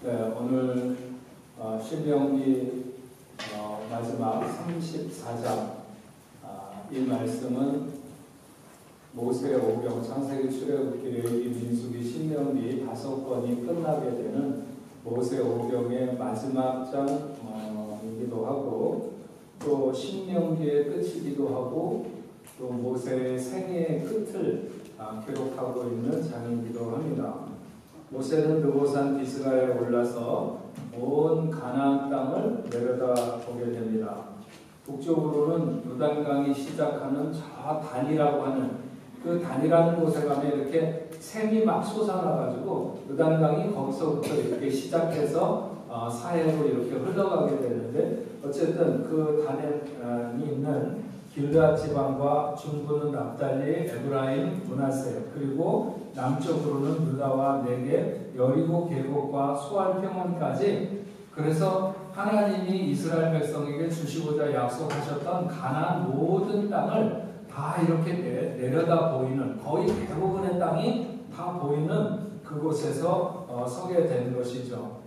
네, 오늘 신명기 마지막 34장 이 말씀은 모세의 오경, 창세기, 출애굽기, 레위기, 민수기, 신명기 5권이 끝나게 되는 모세 오경의 마지막 장이기도 하고 또 신명기의 끝이기도 하고 또 모세의 생애의 끝을 기록하고 있는 장이기도 합니다. 모세는 느보산 비스가에 올라서 온 가나안 땅을 내려다보게 됩니다. 북쪽으로는 요단강이 시작하는 저 단이라고 하는 그 단이라는 곳에 가면 이렇게 샘이 막 솟아나가지고 요단강이 거기서부터 이렇게 시작해서 사해로 이렇게 흘러가게 되는데 어쨌든 그 단에 있는 길르앗 지방과 중부는 납달리, 에브라임, 므낫세 그리고 남쪽으로는 유다와 네겝, 여리고 계곡과 소알 평원까지 그래서 하나님이 이스라엘 백성에게 주시고자 약속하셨던 가나안 모든 땅을 다 이렇게 내려다 보이는 거의 대부분의 땅이 다 보이는 그곳에서 서게 된 것이죠.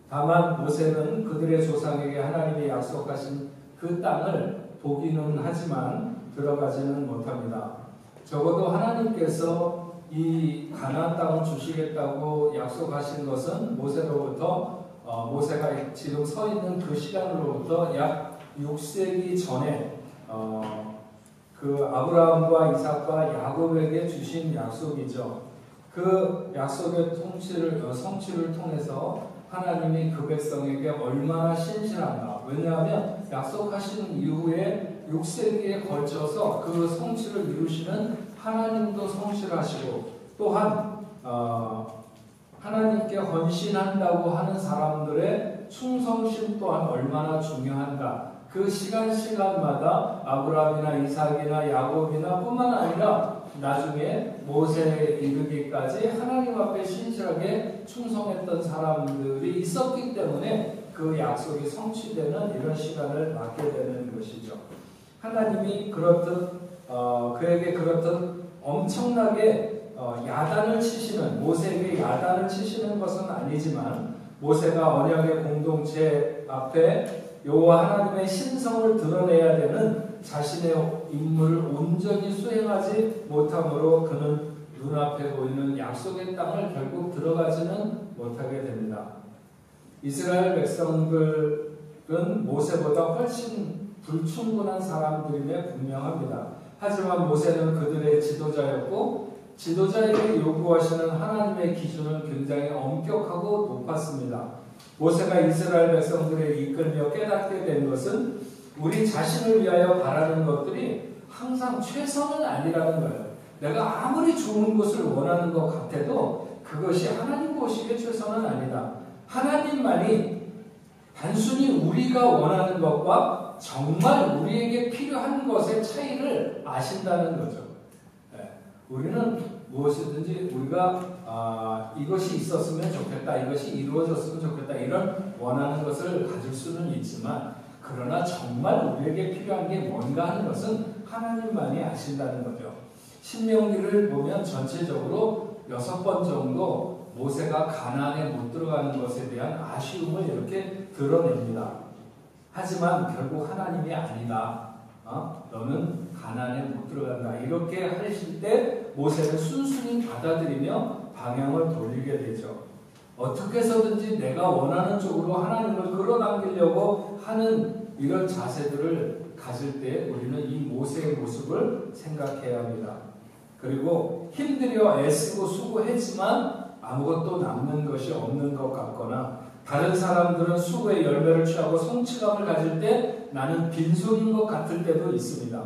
다만 모세는 그들의 조상에게 하나님이 약속하신 그 땅을 보기는 하지만 들어가지는 못합니다. 적어도 하나님께서 이 가나안 땅을 주시겠다고 약속하신 것은 모세로부터 모세가 지금 서 있는 그 시간으로부터 약 6세기 전에 그 아브라함과 이삭과 야곱에게 주신 약속이죠. 그 약속의 성취를 통해서 하나님이 그 백성에게 얼마나 신실한가. 왜냐하면 약속하신 이후에 6세기에 걸쳐서 그 성취를 이루시는 하나님도 성실하시고 또한 하나님께 헌신한다고 하는 사람들의 충성심 또한 얼마나 중요한가. 그 시간마다 아브라함이나 이삭이나 야곱이나 뿐만 아니라 나중에 모세에 이르기까지 하나님 앞에 신실하게 충성했던 사람들이 있었기 때문에 그 약속이 성취되는 이런 시간을 맞게 되는 것이죠. 하나님이 그에게 그렇듯 엄청나게 야단을 치시는 모세에게 야단을 치시는 것은 아니지만 모세가 언약의 공동체 앞에 여호와 하나님의 신성을 드러내야 되는 자신의 임무를 온전히 수행하지 못함으로 그는 눈앞에 보이는 약속의 땅을 결국 들어가지는 못하게 됩니다. 이스라엘 백성들은 모세보다 훨씬 불충분한 사람들임에 분명합니다. 하지만 모세는 그들의 지도자였고 지도자에게 요구하시는 하나님의 기준은 굉장히 엄격하고 높았습니다. 모세가 이스라엘 백성들을 이끌며 깨닫게 된 것은 우리 자신을 위하여 바라는 것들이 항상 최선은 아니라는 거예요. 내가 아무리 좋은 것을 원하는 것 같아도 그것이 하나님 보시기에 최선은 아니다. 하나님만이 단순히 우리가 원하는 것과 정말 우리에게 필요한 것의 차이를 아신다는 거죠. 우리는 무엇이든지 우리가 이것이 있었으면 좋겠다, 이것이 이루어졌으면 좋겠다 이런 원하는 것을 가질 수는 있지만 그러나 정말 우리에게 필요한 게 뭔가 하는 것은 하나님만이 아신다는 거죠. 신명기를 보면 전체적으로 6번 정도 모세가 가나안에 못 들어가는 것에 대한 아쉬움을 이렇게 드러냅니다. 하지만 결국 하나님이 아니다. 너는 가나안에 못 들어간다. 이렇게 하실 때 모세는 순순히 받아들이며 방향을 돌리게 되죠. 어떻게 해서든지 내가 원하는 쪽으로 하나님을 끌어당기려고 하는 이런 자세들을 가질 때 우리는 이 모세의 모습을 생각해야 합니다. 그리고 힘들여 애쓰고 수고했지만 아무것도 남는 것이 없는 것 같거나 다른 사람들은 수고의 열매를 취하고 성취감을 가질 때 나는 빈손인 것 같을 때도 있습니다.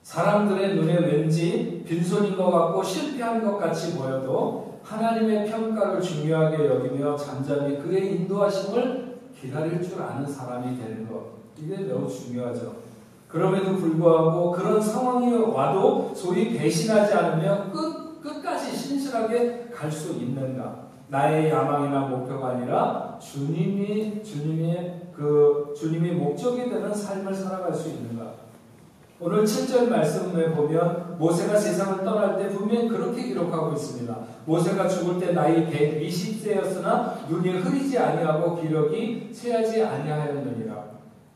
사람들의 눈에 왠지 빈손인 것 같고 실패한 것 같이 보여도 하나님의 평가를 중요하게 여기며 잠잠히 그의 인도하심을 기다릴 줄 아는 사람이 되는 것. 이게 매우 중요하죠. 그럼에도 불구하고 그런 상황이 와도 소위 배신하지 않으며 끝까지 신실하게 갈 수 있는가? 나의 야망이나 목표가 아니라 주님이 목적이 되는 삶을 살아갈 수 있는가? 오늘 7절 말씀에 보면 모세가 세상을 떠날 때 분명히 그렇게 기록하고 있습니다. 모세가 죽을 때 나이 120세였으나 눈이 흐리지 아니하고 기력이 쇠하지 아니하였느니라.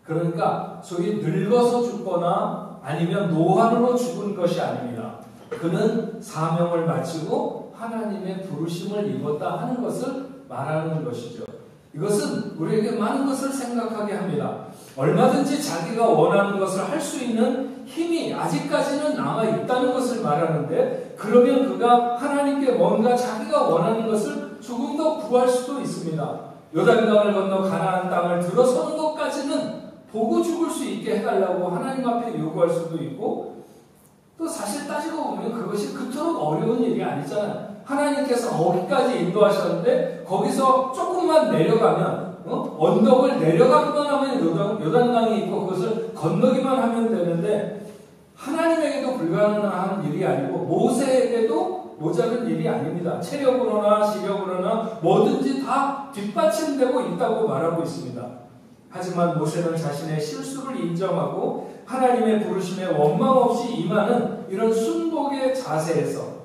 그러니까 소위 늙어서 죽거나 아니면 노환으로 죽은 것이 아닙니다. 그는 사명을 마치고 하나님의 부르심을 입었다 하는 것을 말하는 것이죠. 이것은 우리에게 많은 것을 생각하게 합니다. 얼마든지 자기가 원하는 것을 할 수 있는 힘이 아직까지는 남아있다는 것을 말하는데, 그러면 그가 하나님께 뭔가 자기가 원하는 것을 조금 더 구할 수도 있습니다. 요단강을 건너 가나안 땅을 들어서는 것까지는 보고 죽을 수 있게 해달라고 하나님 앞에 요구할 수도 있고, 또 사실 따지고 보면 그것이 그토록 어려운 일이 아니잖아요. 하나님께서 거기까지 인도하셨는데 거기서 조금만 내려가면 언덕을 내려가기만 하면 요단강이 있고 그것을 건너기만 하면 되는데, 하나님에게도 불가능한 일이 아니고 모세에게도 모자른 일이 아닙니다. 체력으로나 시력으로나 뭐든지 다 뒷받침되고 있다고 말하고 있습니다. 하지만 모세는 자신의 실수를 인정하고 하나님의 부르심에 원망 없이 임하는 이런 순복의 자세에서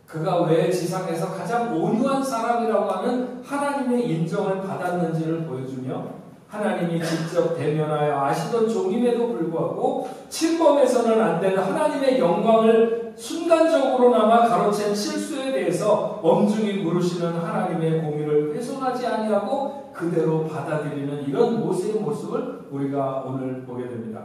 그가 왜 지상에서 가장 온유한 사람이라고 하는 하나님의 인정을 받았는지를 보여주며, 하나님이 직접 대면하여 아시던 종임에도 불구하고 침범해서는 안 되는 하나님의 영광을 순간적으로나마 가로챈 실수에 대해서 엄중히 물으시는 하나님의 공의를 훼손하지 아니하고 그대로 받아들이는 이런 모세의 모습을 우리가 오늘 보게 됩니다.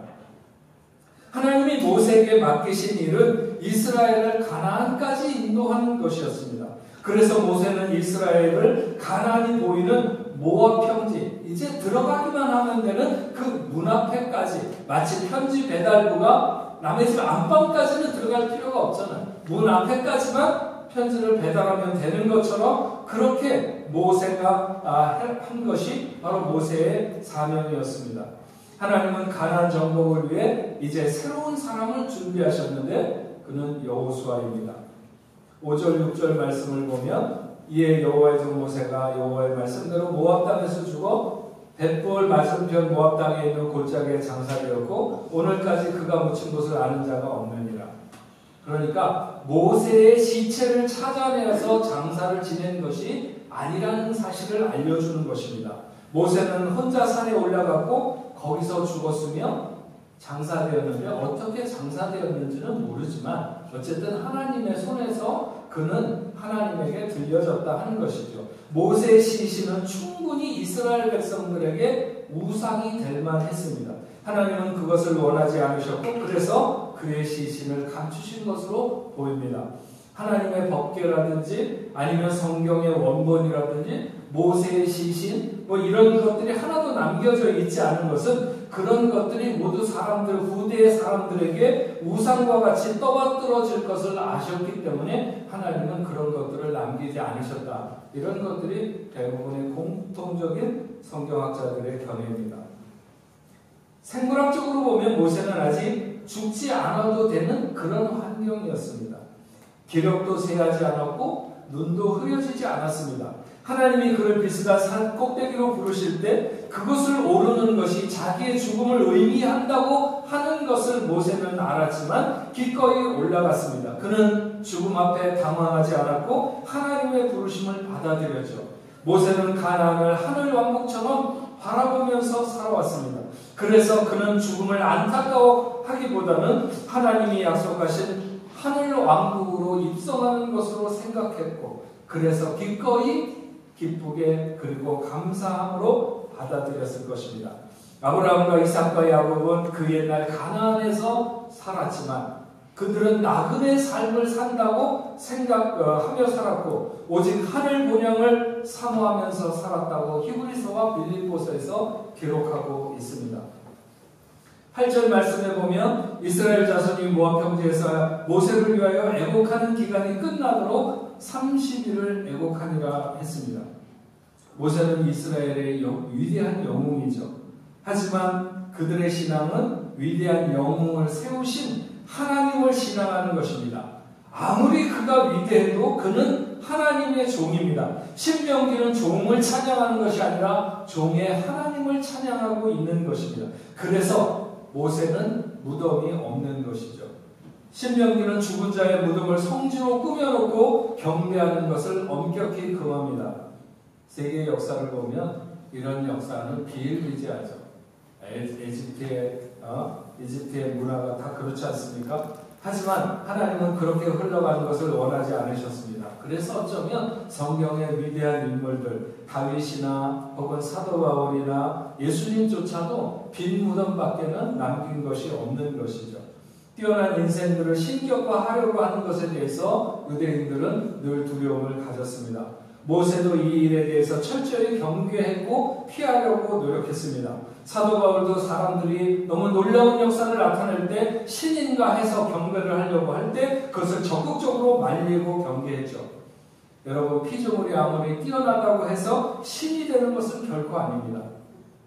하나님이 모세에게 맡기신 일은 이스라엘을 가나안까지 인도하는 것이었습니다. 그래서 모세는 이스라엘을 가나안이 보이는 모압 평지, 이제 들어가기만 하면 되는 그 문 앞에까지, 마치 편지 배달부가 남의 집 안방까지는 들어갈 필요가 없잖아요. 문 앞에까지만 편지를 배달하면 되는 것처럼 그렇게 모세가 한 것이 바로 모세의 사명이었습니다. 하나님은 가나안 정복을 위해 이제 새로운 사람을 준비하셨는데 그는 여호수아입니다. 5절 6절 말씀을 보면, 이에 여호와의 종 모세가 여호와의 말씀대로 모압 땅에서 죽어 벳볼 맞은편 모압 땅에 있는 골짜기에 장사되었고 오늘까지 그가 묻힌 곳을 아는 자가 없느니라. 그러니까 모세의 시체를 찾아내서 장사를 지낸 것이 아니라는 사실을 알려주는 것입니다. 모세는 혼자 산에 올라갔고 거기서 죽었으며 장사되었는데 어떻게 장사되었는지는 모르지만 어쨌든 하나님의 손에서 그는 하나님에게 들려졌다 하는 것이죠. 모세의 시신은 충분히 이스라엘 백성들에게 우상이 될 만했습니다. 하나님은 그것을 원하지 않으셨고 그래서 그의 시신을 감추신 것으로 보입니다. 하나님의 법궤라든지 아니면 성경의 원본이라든지 모세의 시신 이런 것들이 하나도 남겨져 있지 않은 것은 그런 것들이 모두 후대의 사람들에게 우상과 같이 떠받들어질 것을 아셨기 때문에 하나님은 그런 것들을 남기지 않으셨다. 이런 것들이 대부분의 공통적인 성경학자들의 견해입니다. 생물학적으로 보면 모세는 아직 죽지 않아도 되는 그런 환경이었습니다. 기력도 쇠하지 않았고 눈도 흐려지지 않았습니다. 하나님이 그를 비스가 산 꼭대기로 부르실 때 그것을 오르는 것이 자기의 죽음을 의미한다고 하는 것을 모세는 알았지만 기꺼이 올라갔습니다. 그는 죽음 앞에 당황하지 않았고 하나님의 부르심을 받아들였죠. 모세는 가나안을 하늘 왕국처럼 바라보면서 살아왔습니다. 그래서 그는 죽음을 안타까워하기보다는 하나님이 약속하신 하늘 왕국으로 입성하는 것으로 생각했고 그래서 기꺼이 기쁘게 그리고 감사함으로 받아들였을 것입니다. 아브라함과 이삭과 야곱은 그 옛날 가나안에서 살았지만 그들은 나그네 삶을 산다고 생각하며 살았고 오직 하늘 본향을 사모하면서 살았다고 히브리서와 빌립보서에서 기록하고 있습니다. 8절 말씀에 보면 이스라엘 자손이 모압 평지에서 모세를 위하여 애곡하는 기간이 끝나도록 30일을 애곡하니라 했습니다. 모세는 이스라엘의 위대한 영웅이죠. 하지만 그들의 신앙은 위대한 영웅을 세우신 하나님을 신앙하는 것입니다. 아무리 그가 위대해도 그는 하나님의 종입니다. 신명기는 종을 찬양하는 것이 아니라 종의 하나님을 찬양하고 있는 것입니다. 그래서 모세는 무덤이 없는 것이죠. 신명기는 죽은 자의 무덤을 성지로 꾸며놓고 경배하는 것을 엄격히 금합니다. 세계 역사를 보면 이런 역사는 비일비재하죠. 이집트의 문화가 다 그렇지 않습니까? 하지만 하나님은 그렇게 흘러가는 것을 원하지 않으셨습니다. 그래서 어쩌면 성경의 위대한 인물들, 다윗이나 혹은 사도 바울이나 예수님조차도 빈 무덤밖에는 남긴 것이 없는 것이죠. 뛰어난 인생들을 신격화하려고 하는 것에 대해서 유대인들은 늘 두려움을 가졌습니다. 모세도 이 일에 대해서 철저히 경계했고 피하려고 노력했습니다. 사도 바울도 사람들이 너무 놀라운 역사를 나타낼 때 신인가 해서 경배를 하려고 할 때 그것을 적극적으로 말리고 경계했죠. 여러분, 피조물이 아무리 뛰어나다고 해서 신이 되는 것은 결코 아닙니다.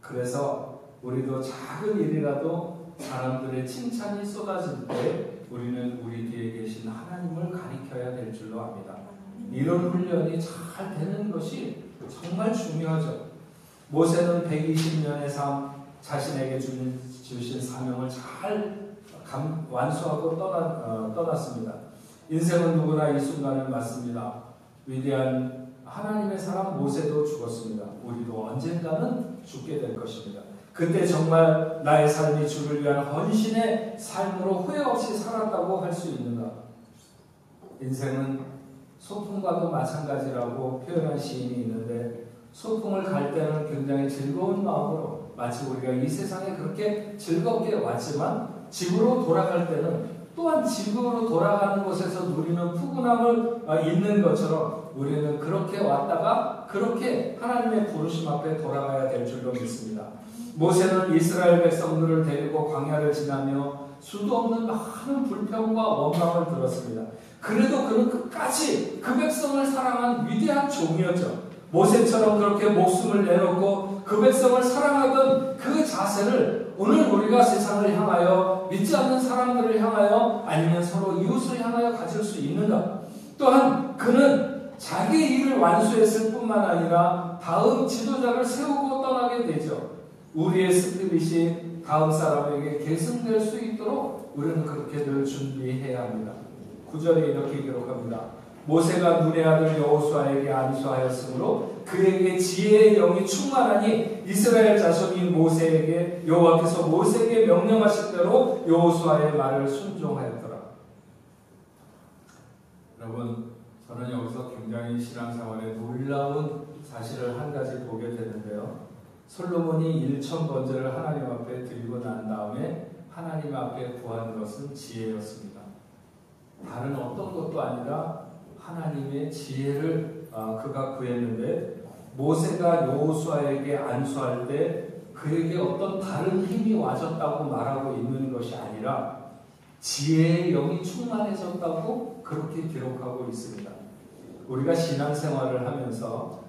그래서 우리도 작은 일이라도 사람들의 칭찬이 쏟아질 때 우리는 우리 뒤에 계신 하나님을 가리켜야 될 줄로 압니다. 이런 훈련이 잘 되는 것이 정말 중요하죠. 모세는 120년의 삶, 자신에게 주신 사명을 잘 완수하고 떠났습니다. 인생은 누구나 이 순간을 맞습니다. 위대한 하나님의 사람 모세도 죽었습니다. 우리도 언젠가는 죽게 될 것입니다. 그때 정말 나의 삶이 주를 위한 헌신의 삶으로 후회 없이 살았다고 할 수 있는가? 인생은 소풍과도 마찬가지라고 표현한 시인이 있는데, 소풍을 갈 때는 굉장히 즐거운 마음으로 마치 우리가 이 세상에 그렇게 즐겁게 왔지만 집으로 돌아갈 때는 또한 집으로 돌아가는 곳에서 누리는 푸근함을 잊는 것처럼 우리는 그렇게 왔다가 그렇게 하나님의 부르심 앞에 돌아가야 될 줄로 믿습니다. 모세는 이스라엘 백성들을 데리고 광야를 지나며 수도 없는 많은 불평과 원망을 들었습니다. 그래도 그는 끝까지 그 백성을 사랑한 위대한 종이었죠. 모세처럼 그렇게 목숨을 내놓고 그 백성을 사랑하던 그 자세를 오늘 우리가 세상을 향하여, 믿지 않는 사람들을 향하여, 아니면 서로 이웃을 향하여 가질 수 있는가? 또한 그는 자기 일을 완수했을 뿐만 아니라 다음 지도자를 세우고 떠나게 되죠. 우리의 스피릿이 다음 사람에게 계승될 수 있도록 우리는 그렇게 늘 준비해야 합니다. 9절에 이렇게 기록합니다. 모세가 눈의 아들 여호수아에게 안수하였으므로 그에게 지혜의 영이 충만하니 이스라엘 자손이 모세에게 여호와께서 모세에게 명령하신 대로 여호수아의 말을 순종하였더라. 여러분, 저는 여기서 굉장히 신앙생활에 놀라운 사실을 한 가지 보게 되는데요. 솔로몬이 1,000번제를 하나님 앞에 드리고 난 다음에 하나님 앞에 구한 것은 지혜였습니다. 다른 어떤 것도 아니라 하나님의 지혜를 그가 구했는데, 모세가 여호수아에게 안수할 때 그에게 어떤 다른 힘이 와졌다고 말하고 있는 것이 아니라 지혜의 영이 충만해졌다고 그렇게 기록하고 있습니다. 우리가 신앙생활을 하면서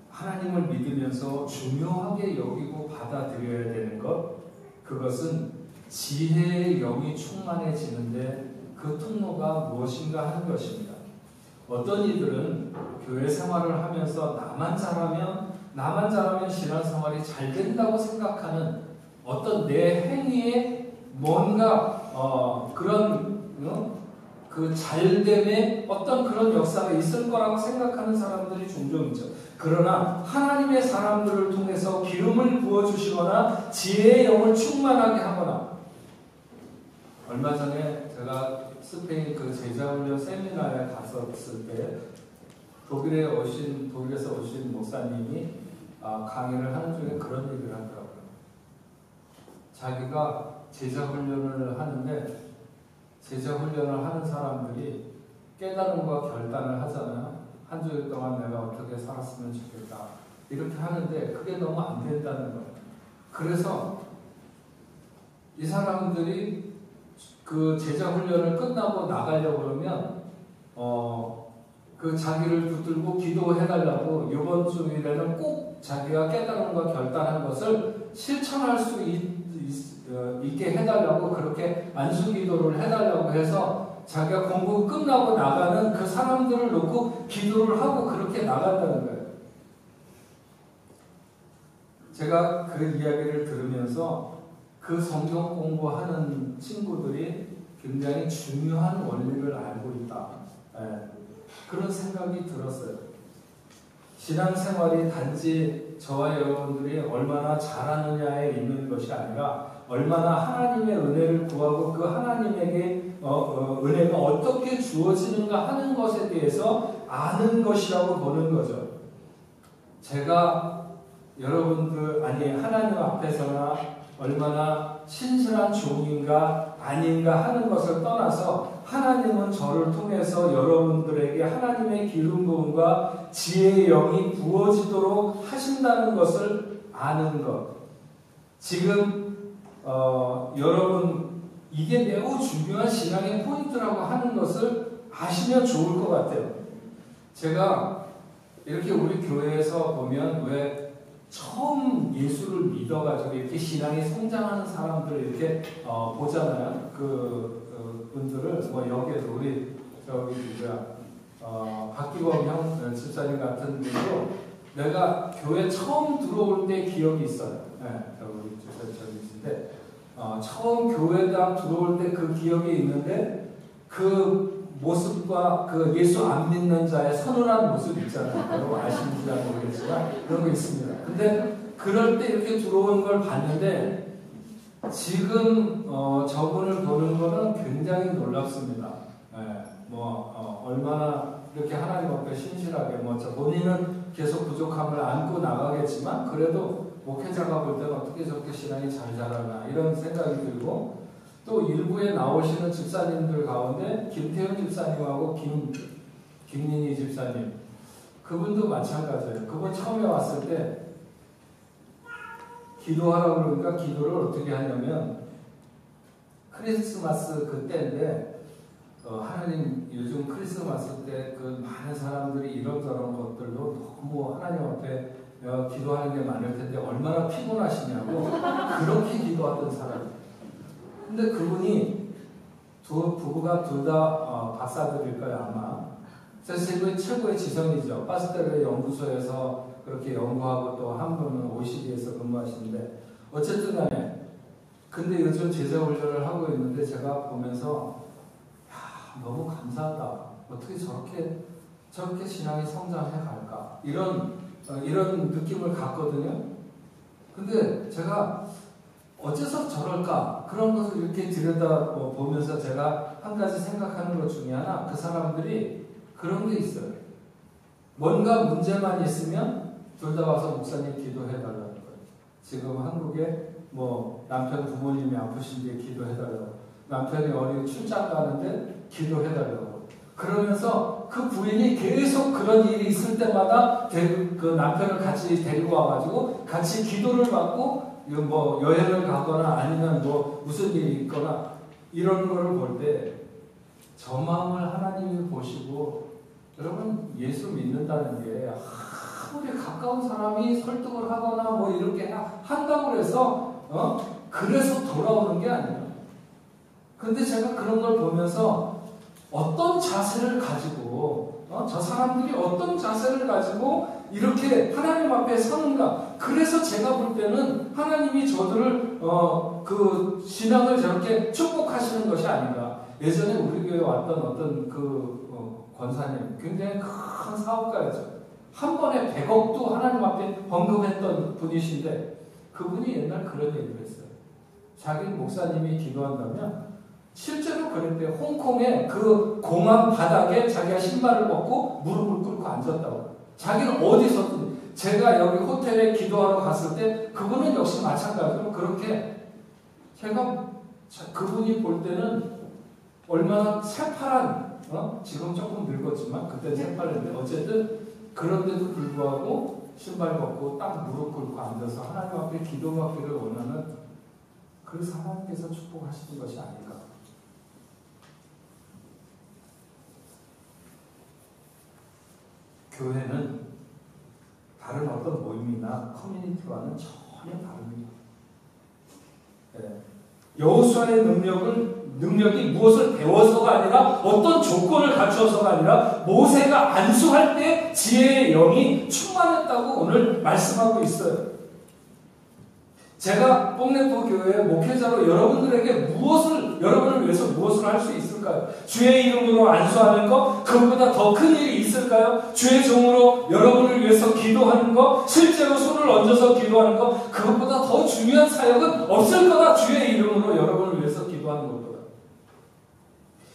하나님을 믿으면서 중요하게 여기고 받아들여야 되는 것, 그것은 지혜의 영이 충만해지는데 그 통로가 무엇인가 하는 것입니다. 어떤 이들은 교회 생활을 하면서 나만 잘하면 신앙생활이 잘 된다고 생각하는 어떤 내 행위에 뭔가 그 잘됨에 어떤 그런 역사가 있을 거라고 생각하는 사람들이 종종 있죠. 그러나 하나님의 사람들을 통해서 기름을 부어주시거나 지혜의 영을 충만하게 하거나, 얼마 전에 제가 스페인 그 제자훈련 세미나에 갔었을 때 독일에서 오신 목사님이 강의를 하는 중에 그런 얘기를 하더라고요. 자기가 제자훈련을 하는데, 제자훈련을 하는 사람들이 깨달음과 결단을 하잖아요. 한 주일 동안 내가 어떻게 살았으면 좋겠다, 이렇게 하는데 그게 너무 안 된다는 거예요. 그래서 이 사람들이 그 제자훈련을 끝나고 나가려고 그러면 그 자기를 붙들고 기도해달라고, 이번 주일에는 꼭 자기가 깨달음과 결단한 것을 실천할 수 있게 해달라고, 그렇게 안수기도를 해달라고 해서 자기가 공부 끝나고 나가는 그 사람들을 놓고 기도를 하고 그렇게 나간다는 거예요. 제가 그 이야기를 들으면서 그 성경 공부하는 친구들이 굉장히 중요한 원리를 알고 있다. 그런 생각이 들었어요. 신앙생활이 단지 저와 여러분들이 얼마나 잘하느냐에 있는 것이 아니라 얼마나 하나님의 은혜를 구하고 그 하나님에게 은혜가 어떻게 주어지는가 하는 것에 대해서 아는 것이라고 보는 거죠. 제가 여러분들 하나님 앞에서나 얼마나 신실한 종인가 아닌가 하는 것을 떠나서 하나님은 저를 통해서 여러분들에게 하나님의 기름 부음과 지혜의 영이 부어지도록 하신다는 것을 아는 것. 지금 여러분 이게 매우 중요한 신앙의 포인트라고 하는 것을 아시면 좋을 것 같아요. 제가 이렇게 우리 교회에서 보면 왜 처음 예수를 믿어가지고 이렇게 신앙이 성장하는 사람들 이렇게 보잖아요. 분들을 여기에도 우리 박기범 형 집사님 같은 분도 내가 교회 처음 들어올 때 기억이 있어요. 우리 집사님인데 처음 교회당 들어올 때 그 기억이 있는데 그 모습과 그 예수 안 믿는 자의 서늘한 모습 있잖아요. 여러분 아시는지 잘 모르겠지만 그런 거 있습니다. 근데 그럴 때 이렇게 들어온 걸 봤는데 지금 저분을 보는 거는 굉장히 놀랍습니다. 얼마나 이렇게 하나님 앞에 신실하게 본인은 계속 부족함을 안고 나가겠지만 그래도 목회자가 볼 때는 어떻게 저렇게 신앙이 잘 자라나 이런 생각이 들고 또 일부에 나오시는 집사님들 가운데 김태훈 집사님하고 김민희 집사님 그분도 마찬가지예요. 그분 처음에 왔을 때 기도하라고 그러니까 기도를 어떻게 하냐면 크리스마스 그때인데 하나님 요즘 크리스마스 때 그 많은 사람들이 이런저런 것들로 너무 하나님 앞에 기도하는 게 많을 텐데 얼마나 피곤하시냐고 그렇게 기도하던 사람. 근데 그분이 부부가 둘 다 박사들일 거예요 아마. 세계 최고의 지성이죠. 파스텔의 연구소에서 그렇게 연구하고 또 한 분은 OECD에서 근무하시는데 어쨌든 간에 근데 요즘 제자훈련을 하고 있는데 제가 보면서 너무 감사하다. 어떻게 저렇게 신앙이 성장해 갈까? 이런 느낌을 갖거든요. 근데 제가 어째서 저럴까? 그런 것을 이렇게 들여다 보면서 제가 한 가지 생각하는 것 중에 하나, 그 사람들이 그런 게 있어요. 뭔가 문제만 있으면 둘 다 와서 목사님 기도해달라는 거예요. 지금 한국에 남편 부모님이 아프신데 기도해달라고, 남편이 어디 출장 가는데 기도해달라고. 그러면서 그 부인이 계속 그런 일이 있을 때마다 그 남편을 같이 데리고 와가지고 같이 기도를 받고 여행을 가거나 아니면 무슨 일이 있거나 이런 거를 볼 때 저 마음을 하나님이 보시고 여러분 예수 믿는다는 게 아무리 가까운 사람이 설득을 하거나 이렇게 한다고 해서 그래서 돌아오는 게 아니에요. 근데 제가 그런 걸 보면서 어떤 자세를 가지고 저 사람들이 어떤 자세를 가지고 이렇게 하나님 앞에 서는가. 그래서 제가 볼 때는 하나님이 저들을 그 신앙을 저렇게 축복하시는 것이 아닌가. 예전에 우리 교회에 왔던 어떤 권사님 굉장히 큰 사업가였죠. 한 번에 100억도 하나님 앞에 헌금했던 분이신데 그분이 옛날 그런 얘기를 했어요. 자기 목사님이 기도한다면 실제로 그랬대요. 홍콩의 그 공항 바닥에 자기가 신발을 벗고 무릎을 꿇고 앉았다고. 자기는 어디서든 제가 여기 호텔에 기도하러 갔을 때 그분은 역시 마찬가지로 그렇게 제가 그분이 볼 때는 얼마나 새파란 지금 조금 늙었지만 그때 새파란데 어쨌든 그런데도 불구하고 신발 벗고 딱 무릎 꿇고 앉아서 하나님 앞에 기도받기를 원하는 그 사람께서 축복하시는 것이 아닐까. 교회는 다른 어떤 모임이나 커뮤니티와는 전혀 다릅니다. 여호수아의 능력이 무엇을 배워서가 아니라 어떤 조건을 갖추어서가 아니라 모세가 안수할 때 지혜의 영이 충만했다고 오늘 말씀하고 있어요. 제가 뽕네포 교회 목회자로 여러분들에게 무엇을 여러분을 위해서 무엇을 할 수 있을까요? 주의 이름으로 안수하는 것, 그것보다 더 큰 일이 있을까요? 주의 종으로 여러분을 위해서 기도하는 것, 실제로 손을 얹어서 기도하는 것, 그것보다 더 중요한 사역은 없을 거다. 주의 이름으로 여러분을 위해서 기도하는 것보다.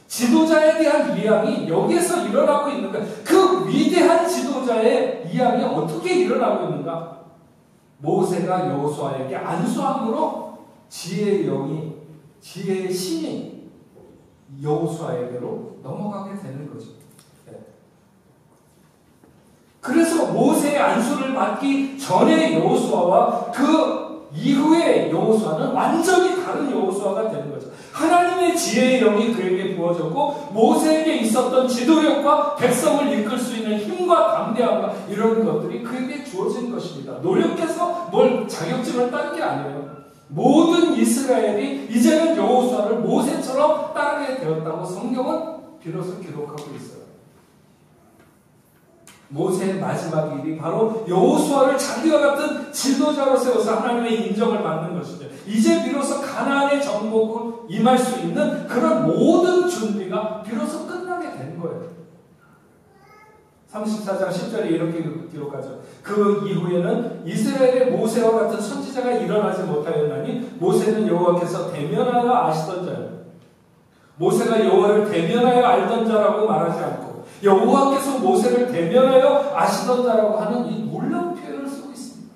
지도자에 대한 이양이 여기에서 일어나고 있는 거예요. 그 위대한 지도자의 이양이 어떻게 일어나고 있는가? 모세가 여호수아에게 안수함으로 지혜의 영이, 지혜의 신이 여호수아에게로 넘어가게 되는 거죠. 네. 그래서 모세의 안수를 받기 전에 여호수아와 그 이후의 여호수아는 완전히 다른 여호수아가 되는 거죠. 하나님의 지혜의 영이 그에게 부어졌고 모세에게 있었던 지도력과 백성을 이끌 수 있는 힘과 담대함과 이런 것들이 그에게 주어진 것입니다. 노력해서 뭘 자격증을 딴 게 아니에요. 모든 이스라엘이 이제는 여호수아를 모세처럼 따르게 되었다고 성경은 비로소 기록하고 있어요. 모세의 마지막 일이 바로 여호수아를 자기와 같은 지도자로 세워서 하나님의 인정을 받는 것이죠. 이제 비로소 가나안의 정복을 임할 수 있는 그런 모든 준비가 비로소 끝나게 된 거예요. 34장 10절에 이렇게 기록하죠. 그 이후에는 이스라엘의 모세와 같은 선지자가 일어나지 못하였나니 모세는 여호와께서 대면하여 아시던 자예요. 모세가 여호와를 대면하여 알던 자라고 말하지 않고 여호와께서 모세를 대면하여 아시던 자라고 하는 이 놀라운 표현을 쓰고 있습니다.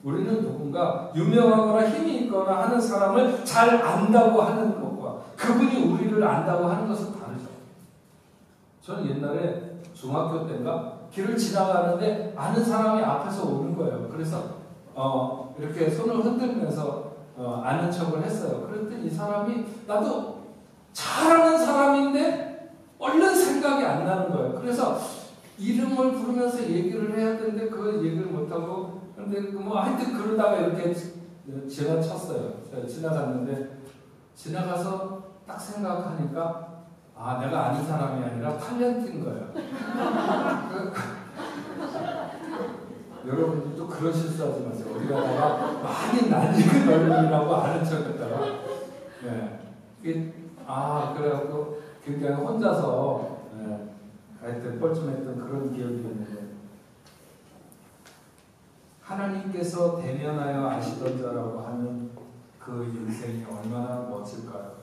우리는 누군가 유명하거나 힘이 있거나 하는 사람을 잘 안다고 하는 것과 그분이 우리를 안다고 하는 것은 다르죠. 저는 옛날에 중학교 때인가 길을 지나가는데 아는 사람이 앞에서 오는 거예요. 그래서 이렇게 손을 흔들면서 아는 척을 했어요. 그랬더니 이 사람이 나도 잘하는 사람인데 얼른 생각이 안 나는 거예요. 그래서 이름을 부르면서 얘기를 해야 되는데 그 얘기를 못하고 근데 뭐 하여튼 그러다가 이렇게 지나쳤어요. 지나갔는데 지나가서 딱 생각하니까 아 내가 아는 사람이 아니라 탤런트인 거예요. 여러분들도 그런 실수하지 마세요. 어디 가다가 많이 낯익은 얼굴이라고 아는 척했다가 네. 그래갖고 굉장히 혼자서 하여튼 뻘쭘했던 그런 기억이 있는데 하나님께서 대면하여 아시던 자라고 하는 그 인생이 얼마나 멋질까요?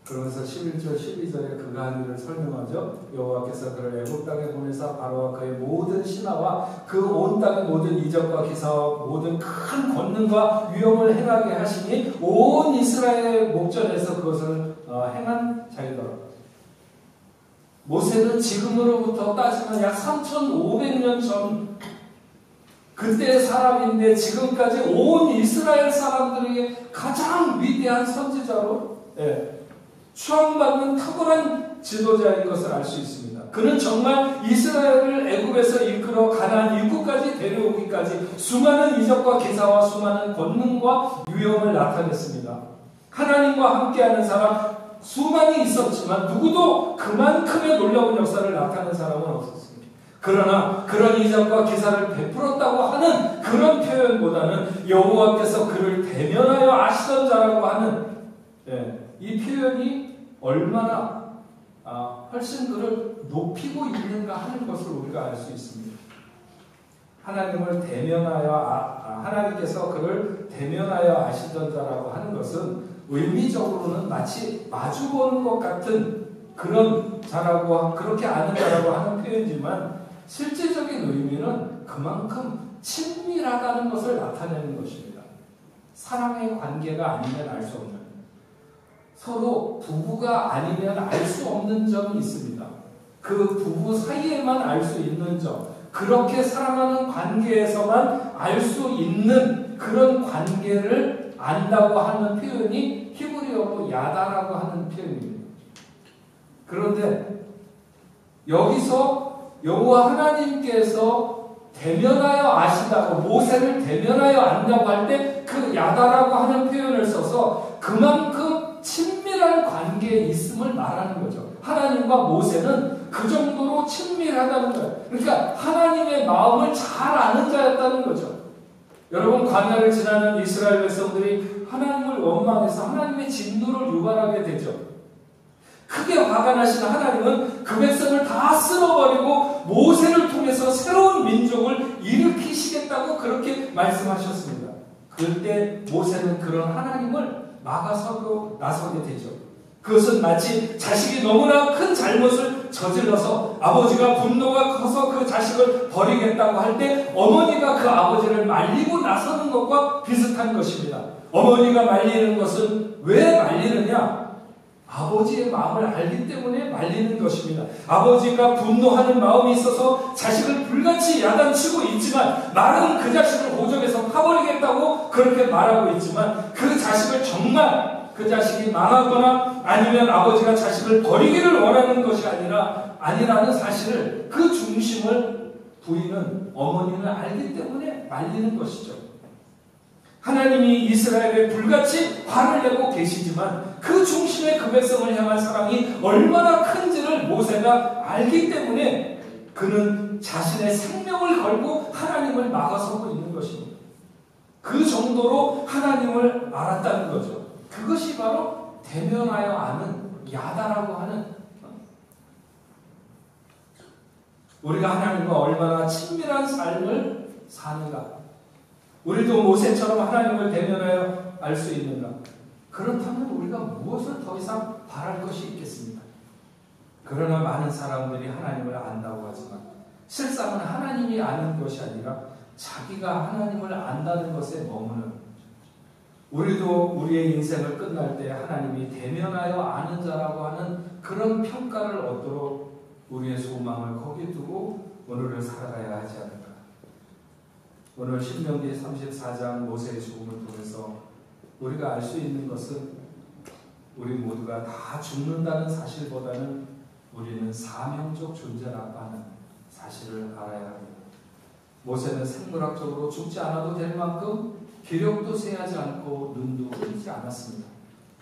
그러면서 11절 12절에 그가 한 일을 설명하죠. 여호와께서 그를 애굽 땅에 보내사 바로와 그의 모든 신하와 그 온 땅의 모든 이적과 기사와 모든 큰 권능과 위엄을 행하게 하시니 온 이스라엘의 목전에서 그것을 행한 자이더라. 모세는 지금으로부터 따지면 약 3,500년 전 그때의 사람인데 지금까지 온 이스라엘 사람들에게 가장 위대한 선지자로 추앙받는 탁월한 지도자인 것을 알 수 있습니다. 그는 정말 이스라엘을 애굽에서 이끌어 가나안 입구까지 데려오기까지 수많은 이적과 기사와 수많은 권능과 위엄을 나타냈습니다. 하나님과 함께하는 사람 수많이 있었지만 누구도 그만큼의 놀라운 역사를 나타낸 사람은 없었습니다. 그러나 그런 이적과 기사를 베풀었다고 하는 그런 표현보다는 여호와께서 그를 대면하여 아시던 자라고 하는 이 표현이 얼마나 훨씬 그를 높이고 있는가 하는 것을 우리가 알 수 있습니다. 하나님을 대면하여 하나님께서 그를 대면하여 아시던 자라고 하는 것은 의미적으로는 마치 마주보는 것 같은 그런 자라고 그렇게 아는 자라고 하는 표현이지만 실제적인 의미는 그만큼 친밀하다는 것을 나타내는 것입니다. 사랑의 관계가 아니면 알 수 없는 서로 부부가 아니면 알 수 없는 점이 있습니다. 그 부부 사이에만 알 수 있는 점 그렇게 사랑하는 관계에서만 알 수 있는 그런 관계를 안다고 하는 표현이 히브리어로 야다라고 하는 표현입니다. 그런데 여기서 여호와 하나님께서 대면하여 아시다고 모세를 대면하여 안다고 할 때 그 야다라고 하는 표현을 써서 그만큼 친밀한 관계에 있음을 말하는 거죠. 하나님과 모세는 그 정도로 친밀하다는 거예요. 그러니까 하나님의 마음을 잘 아는 자였다는 거죠. 여러분 광야를 지나는 이스라엘 백성들이 하나님을 원망해서 하나님의 진노를 유발하게 되죠. 크게 화가 나신 하나님은 그 백성을 다 쓸어버리고 모세를 통해서 새로운 민족을 일으키시겠다고 그렇게 말씀하셨습니다. 그때 모세는 그런 하나님을 막아서로 나서게 되죠. 그것은 마치 자식이 너무나 큰 잘못을 저질러서 아버지가 분노가 커서 그 자식을 버리겠다고 할 때 어머니가 그 아버지를 말리고 나서는 것과 비슷한 것입니다. 어머니가 말리는 것은 왜 말리느냐? 아버지의 마음을 알기 때문에 말리는 것입니다. 아버지가 분노하는 마음이 있어서 자식을 불같이 야단치고 있지만 말은 그 자식을 오적에서 파버리겠다고 그렇게 말하고 있지만 그 자식을 정말 그 자식이 망하거나 아니면 아버지가 자식을 버리기를 원하는 것이 아니라는 사실을 그 중심을 부인은 어머니는 알기 때문에 말리는 것이죠. 하나님이 이스라엘에 불같이 화를 내고 계시지만 그 중심의 그 백성을 향한 사랑이 얼마나 큰지를 모세가 알기 때문에 그는 자신의 생명을 걸고 하나님을 막아서고 있는 것입니다. 그 정도로 하나님을 알았다는 거죠. 그것이 바로 대면하여 아는 야다라고 하는, 우리가 하나님과 얼마나 친밀한 삶을 사는가. 우리도 모세처럼 하나님을 대면하여 알 수 있는가? 그렇다면 우리가 무엇을 더 이상 바랄 것이 있겠습니까? 그러나 많은 사람들이 하나님을 안다고 하지만 실상은 하나님이 아는 것이 아니라 자기가 하나님을 안다는 것에 머무는, 우리도 우리의 인생을 끝날 때 하나님이 대면하여 아는 자라고 하는 그런 평가를 얻도록 우리의 소망을 거기 두고 오늘을 살아가야 하지 않을까. 오늘 신명기 34장 모세의 죽음을 통해서 우리가 알 수 있는 것은 우리 모두가 다 죽는다는 사실보다는 우리는 사명적 존재라고 하는 사실을 알아야 합니다. 모세는 생물학적으로 죽지 않아도 될 만큼 기력도 쇠하지 않고 눈도 흐리지 않았습니다.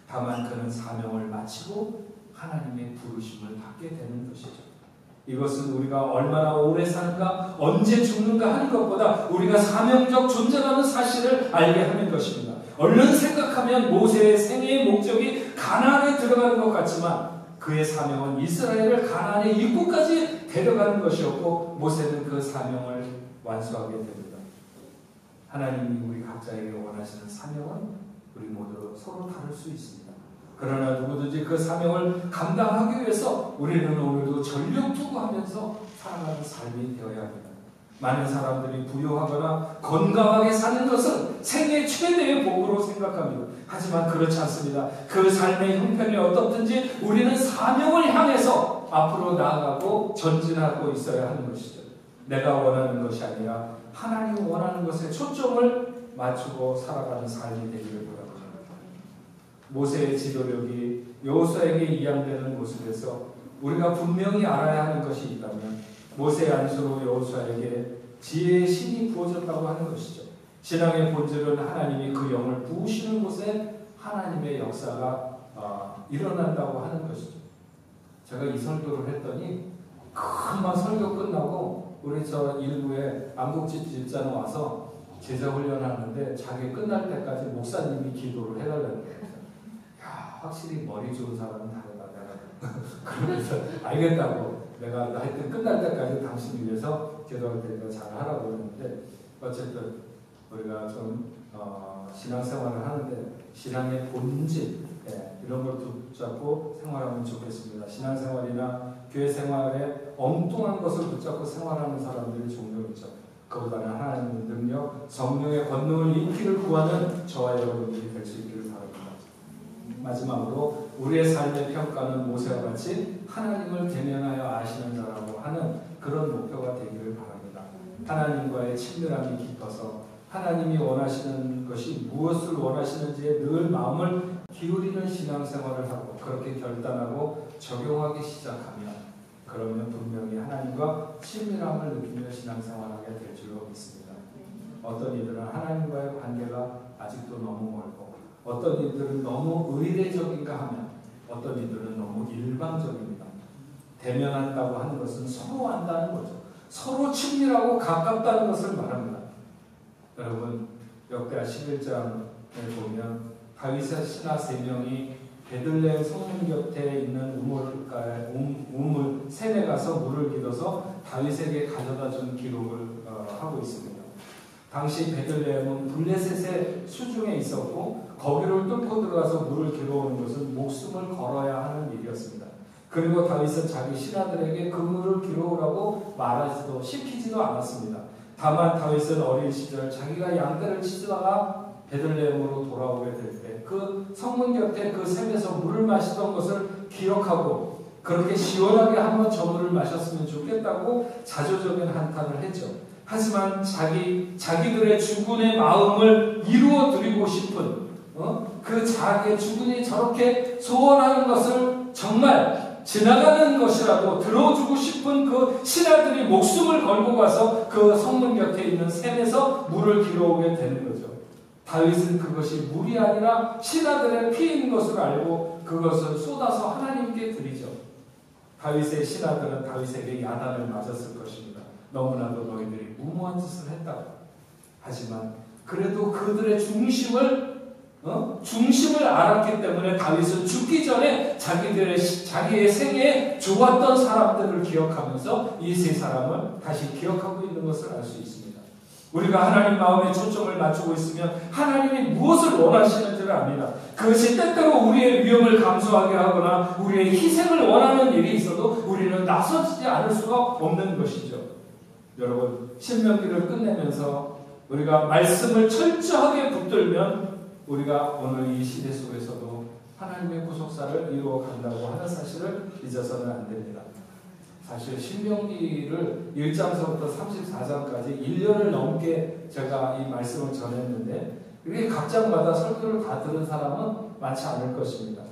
다만 그는 사명을 마치고 하나님의 부르심을 받게 되는 것이죠. 이것은 우리가 얼마나 오래 사는가, 언제 죽는가 하는 것보다 우리가 사명적 존재라는 사실을 알게 하는 것입니다. 얼른 생각하면 모세의 생애의 목적이 가나안에 들어가는 것 같지만 그의 사명은 이스라엘을 가나안의 입구까지 데려가는 것이었고 모세는 그 사명을 완수하게 됩니다. 하나님이 우리 각자에게 원하시는 사명은 우리 모두 서로 다를 수 있습니다. 그러나 누구든지 그 사명을 감당하기 위해서 우리는 오늘도 전력 투구하면서 살아가는 삶이 되어야 합니다. 많은 사람들이 부유하거나 건강하게 사는 것은 생애 최대의 복으로 생각합니다. 하지만 그렇지 않습니다. 그 삶의 형편이 어떻든지 우리는 사명을 향해서 앞으로 나아가고 전진하고 있어야 하는 것이죠. 내가 원하는 것이 아니라 하나님이 원하는 것에 초점을 맞추고 살아가는 삶이 되기를 바랍니다. 모세의 지도력이 여호수아에게 이양되는 모습에서 우리가 분명히 알아야 하는 것이 있다면 모세의 안수로 여호수아에게 지혜의 신이 부어졌다고 하는 것이죠. 신앙의 본질은 하나님이 그 영을 부으시는 곳에 하나님의 역사가 일어난다고 하는 것이죠. 제가 이 설교를 했더니 금방 설교 끝나고 우리 저 일부에 안국집 집사는 와서 제자 훈련하는데 자기 끝날 때까지 목사님이 기도를 해달라는 거예요. 야, 확실히 머리 좋은 사람은 다르다. 내가 그러면서 알겠다고 내가 하여튼 끝날 때까지 당신 위해서 기도할 테니까 잘 하라고 그러는데 어쨌든 우리가 좀 신앙생활을 하는데 신앙의 본질 이런 걸 붙잡고 생활하면 좋겠습니다. 신앙생활이나 교회생활에 엉뚱한 것을 붙잡고 생활하는 사람들이 종종 있죠. 그보다는 하나님의 능력, 성령의 권능을 입기를 구하는 저와 여러분들이 될 수 있기를 바랍니다. 마지막으로 우리의 삶의 평가는 모세와 같이 하나님을 대면하여 아시는 자라고 하는 그런 목표가 되기를 바랍니다. 하나님과의 친밀함이 깊어서 하나님이 원하시는 것이 무엇을 원하시는지에 늘 마음을 기울이는 신앙생활을 하고 그렇게 결단하고 적용하기 시작하면 그러면 분명히 하나님과 친밀함을 느끼며 신앙생활하게 될 줄로 믿습니다. 어떤 이들은 하나님과의 관계가 아직도 너무 멀고 어떤 이들은 너무 의례적인가 하면 어떤 이들은 너무 일방적입니다. 대면한다고 하는 것은 서로 안다는 거죠. 서로 친밀하고 가깝다는 것을 말합니다. 여러분 역대하 11장에 보면 다윗의 신하 3명이 베들레헴 성문 곁에 있는 우물 샘에 가서 물을 길어서 다윗에게 가져다 준 기록을 하고 있습니다. 당시 베들레헴은 블레셋의 수중에 있었고 거기를 뚫고 들어가서 물을 길어오는 것은 목숨을 걸어야 하는 일이었습니다. 그리고 다윗은 자기 신하들에게 그 물을 길어오라고 말하지도 시키지도 않았습니다. 다만 다윗은 어린 시절 자기가 양떼를 치다가 베들레헴으로 돌아오게 될 때 그 성문 곁에 그 샘에서 물을 마시던 것을 기억하고 그렇게 시원하게 한번 저 물을 마셨으면 좋겠다고 자조적인 한탄을 했죠. 하지만 자기들의 주군의 마음을 이루어 드리고 싶은 그 자기의 주군이 저렇게 소원하는 것을 정말 지나가는 것이라도 들어주고 싶은 그 신하들이 목숨을 걸고 가서 그 성문 곁에 있는 샘에서 물을 길어오게 되는 거죠. 다윗은 그것이 물이 아니라 신하들의 피인 것을 알고 그것을 쏟아서 하나님께 드리죠. 다윗의 신하들은 다윗에게 야단을 맞았을 것입니다. 너무나도 너희들이 무모한 짓을 했다고. 하지만 그래도 그들의 중심을 알았기 때문에 다윗은 죽기 전에 자기의 생애에 좋았던 사람들을 기억하면서 이 세 사람을 다시 기억하고 있는 것을 알 수 있습니다. 우리가 하나님 마음에 초점을 맞추고 있으면 하나님이 무엇을 원하시는지를 압니다. 그것이 때때로 우리의 위험을 감수하게 하거나 우리의 희생을 원하는 일이 있어도 우리는 나서지 않을 수가 없는 것이죠. 여러분, 신명기를 끝내면서 우리가 말씀을 철저하게 붙들면 우리가 오늘 이 시대 속에서도 하나님의 구속사를 이루어 간다고 하는 사실을 잊어서는 안 됩니다. 사실 신명기를 1장서부터 34장까지 1년을 넘게 제가 이 말씀을 전했는데 이게 각 장마다 설교를 다 들은 사람은 많지 않을 것입니다.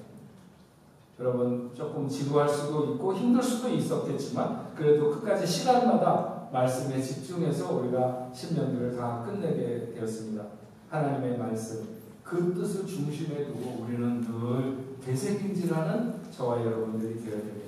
여러분 조금 지루할 수도 있고 힘들 수도 있었겠지만 그래도 끝까지 시간마다 말씀에 집중해서 우리가 신명기를 다 끝내게 되었습니다. 하나님의 말씀 그 뜻을 중심에 두고 우리는 늘 되새김질하는 저와 여러분들이 되어야 됩니다.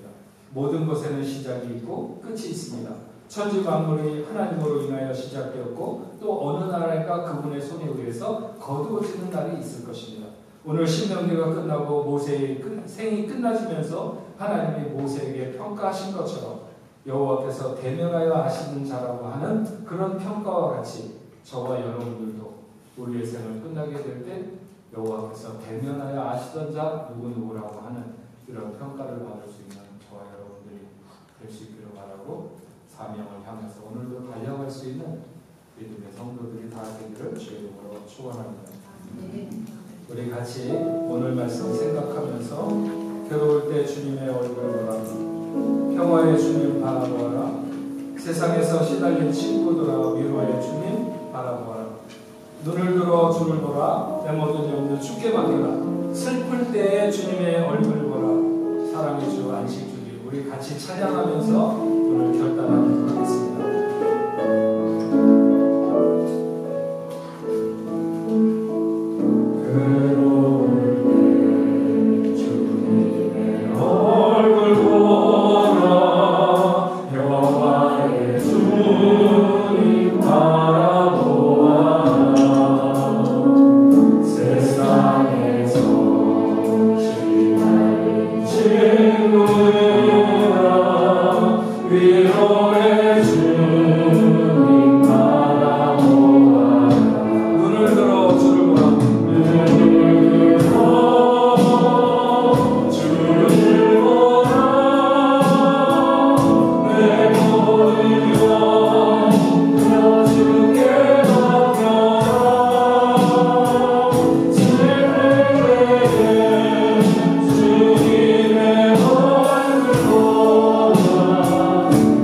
모든 것에는 시작이 있고 끝이 있습니다. 천지 만물이 하나님으로 인하여 시작되었고 또 어느 나라가 그분의 손에 의해서 거두어지는 날이 있을 것입니다. 오늘 신명기가 끝나고 모세의 생이 끝나지면서 하나님이 모세에게 평가하신 것처럼 여호와께서 대면하여 아시는 자라고 하는 그런 평가와 같이 저와 여러분들도 우리의 생을 끝나게 될 때 여호와께서 대면하여 아시던 자 누구누구라고 하는 이런 평가를 받을 수 있는 저와 여러분들이 될 수 있기를 바라고 사명을 향해서 오늘도 달려갈 수 있는 믿음의 성도들이 다 되기를 주의 이름으로 축원합니다. 우리 같이 오늘 말씀 생각하면서 괴로울 때 주님의 얼굴을 보라, 평화의 주님 바라보아라, 세상에서 시달린 친구들아 위로의 주님 바라보아라, 눈을 들어 주를 보라, 내 모든 염려 주께 맡겨라, 슬플 때에 주님의 얼굴을 보라, 사랑의 주 안식 주기. 우리 같이 찬양하면서 오늘 결단하도록 하겠습니다.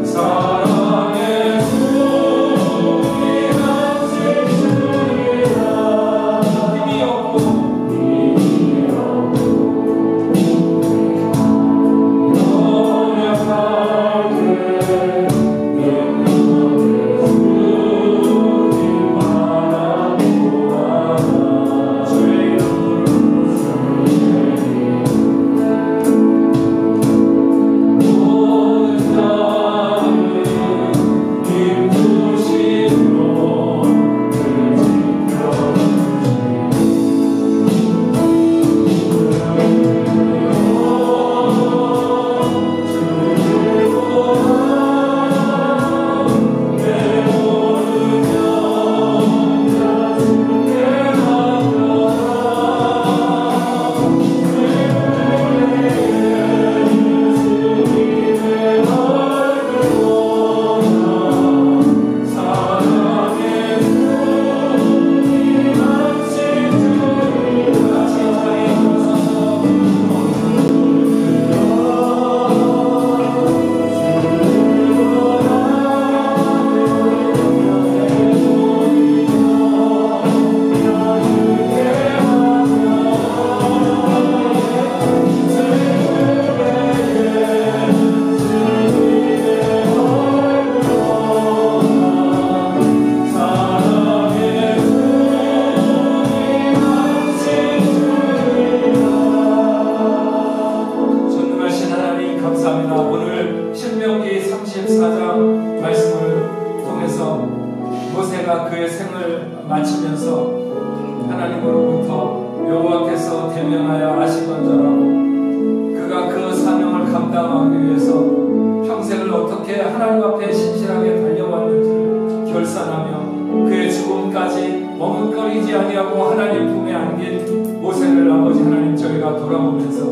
사 34장 말씀을 통해서 모세가 그의 생을 마치면서 하나님으로부터 여호와께서 대면하여 아시건전하고 그가 그 사명을 감당하기 위해서 평생을 어떻게 하나님 앞에 신실하게 달려왔는지를 결산하며 그의 죽음까지 머뭇거리지 아니하고 하나님 품에 안긴 모세를 아버지 하나님 저희가 돌아보면서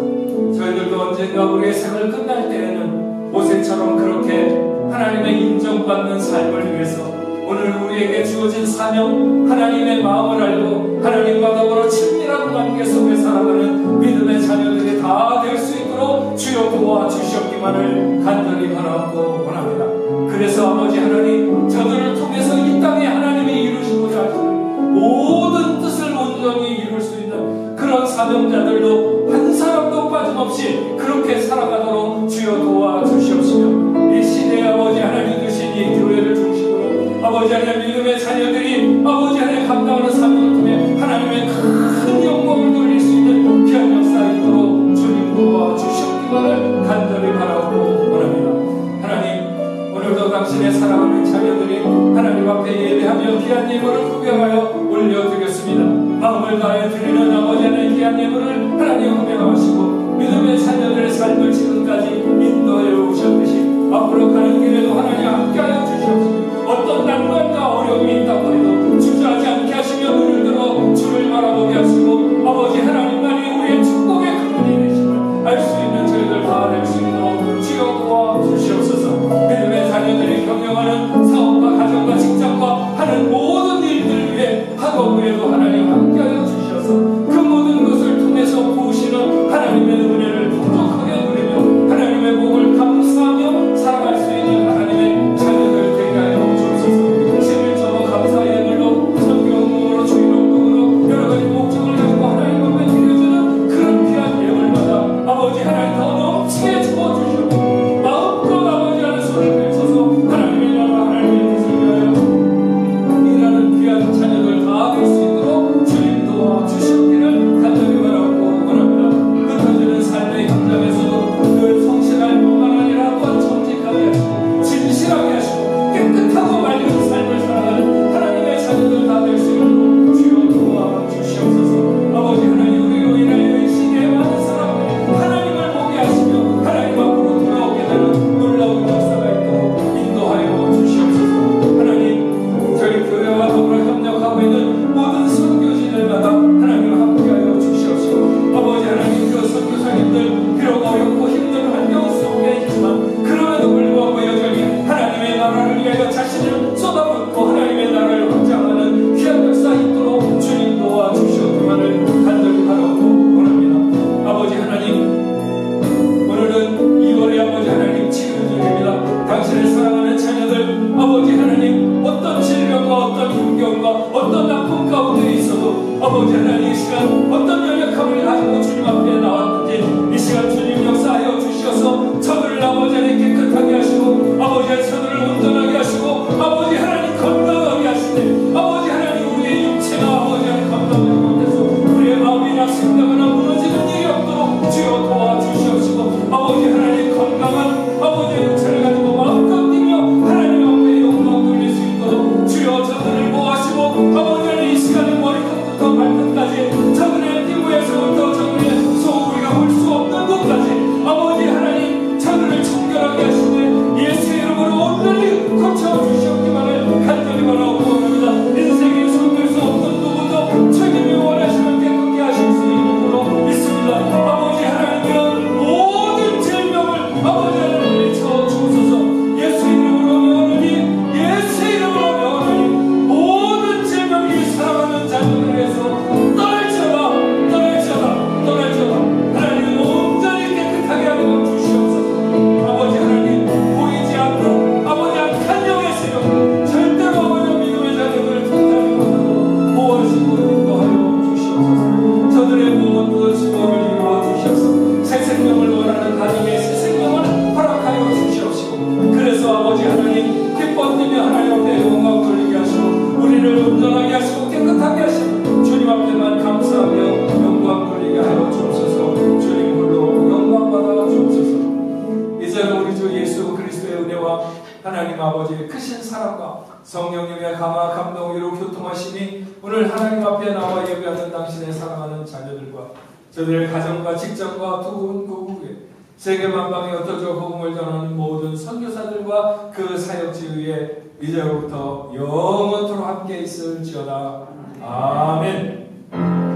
저희들도 언젠가 우리의 생을 끝날 때에는 모세처럼 그렇게 하나님의 인정받는 삶을 위해서 오늘 우리에게 주어진 사명, 하나님의 마음을 알고 하나님과 더불어 친밀한 관계 속에 살아가는 믿음의 자녀들이 다 될 수 있도록 주여 도와주시옵기만을 간절히 바라고 원합니다. 그래서 아버지 하나님, 저들을 통해서 이 땅에 하나님이 이루시고자 하시는 모든 뜻을 온전히 이룰 수 있는 그런 사명자들도 한 사람도 빠짐없이 그렇게 살아가도록 주여 도와주시옵시며 이 시대에 아버지 하나님 주신 이 교회를 중심으로 아버지 하나님 믿음의 자녀들이 아버지 하나님 감당하는 사명을 통해 하나님의 큰 영광을 돌릴 수 있는 귀한 역사 있도록 주님 도와주시옵기만을 간절히 바라고 원합니다. 하나님, 오늘도 당신의 사랑하는 자녀들이 하나님 앞에 예배하며 귀한 예물을 구별하여 올려드렸습니다. 마음을 다해 드리는 아버지 하나님 귀한 예물을 하나님 흠양하시고 믿음의 자녀들의 삶을 지금까지 인도해 오셨듯이 앞으로 가는 길에도 하나님 함께하여 주시옵소서. 어떤 난관과 어려움이 있다고 해도 주저하지 않게 하시며 눈을 들어 주를 바라보게 하시고 아버지 하나님만이 우리의 축복의 근원이 되심을 알 수 있는 저희들 다 될 수 있도록 주여 도와주시옵소서. 믿음의 자녀들이 경영하는 사업과 가정과 직장과 하는 모든 일들 위해 학업에도 하나님 함께하여 주셔서 그 모든 것을 통해서 부으시는 하나님의 은혜를 풍족하게 누리며 하나님의 복을 감사하며 살아갈 수 있는 하나님의 자녀들 되게 하여 주옵소서. 11조로 감사의 예물로 성경으로 주일용으로 여러 가지 목적을 가지고 하나님 앞에 드려주는 그런 귀한 예물마다 아버지 하나님 더 넘치게 주어주시고 마음껏 아버지 하나님 손을 펼쳐서 하나님의 나라 하나님의 뜻을 위하여 일하는 귀한 자녀들 다 될 수 있도록 주님 도와주시옵기를 간절히 바라고 원합니다. 흩어지는 삶의 현장에서도 늘 성실할 뿐만 아니라 또한 정직하게 하시고 진실하게 하시고 깨끗하고 맑은 삶을 살아가는 하나님의 자녀들 다 될 수 있도록 주여 도와주시옵소서. 아버지 하나님, 우리로 인하여 이 시대에 많은 사람들이 하나님을 보게 하시며 하나님 앞으로 돌아오게 되는 놀라운 역사가 있도록 인도하여 주시옵소서. 하나님, 저희 교회와 더불어 협력하고 있는 모든 선교지들마다 하나님 함께하여 주시옵시고 아버지 하나님, 그 선교사님들 비록 어렵고 힘든 환경 속에 있지만 그럼에도 불구하고 여전히 하나님의 나라를 위하여 자신을 쏟아붓고 하나님의 나라를 확장하는 귀한 역사 있도록 주님 도와주시옵기만을 간절히 바라고 원합니다. 아버지 하나님, 오늘은 2월의 아버지 하나님 치료주일입니다. 당신을 사랑하는 자녀들 아버지 하나님, 어떤 질병과 어떤 힘겨움과 어떤 아픔 가운데 있어도 아버지 하나님 이 시간 어떤 연약함을 가지고 주님 앞에 나왔는지 이 시간 주님 역사하여 주셔서 저들을 아버지 하나님 깨끗하게 하시고 아버지 하나님 저들을 온전하게 하시고 아버지 하나님 건강하게 하시되 아버지 하나님 우리의 육체가 아버지 하나님 건강하지 못해서 우리의 마음이 낙심되거나 무너지는 일이 없도록 주여 도와주시옵시고 아버지 하나님 건강한 아버지의 육체를 가지고 마음껏 뛰며 하나님 앞에 영광 돌릴 수 있도록 주여 저들을 보호하시고 아버지 하나님 이 시간에 머리끝부터 발끝까지 저들의 피부에서부터 하나님 아버지의 크신 사랑과 성령님의 감화 감동으로 교통하심이 오늘 하나님 앞에 나와 예배하는 당신의 사랑하는 자녀들과 저들의 가정과 직장과 두군 고국에 세계 만방에 흩어져 복음을 전하는 모든 선교사들과 그 사역지 위에 이제부터 영원토록 함께 있을지어다. 아멘.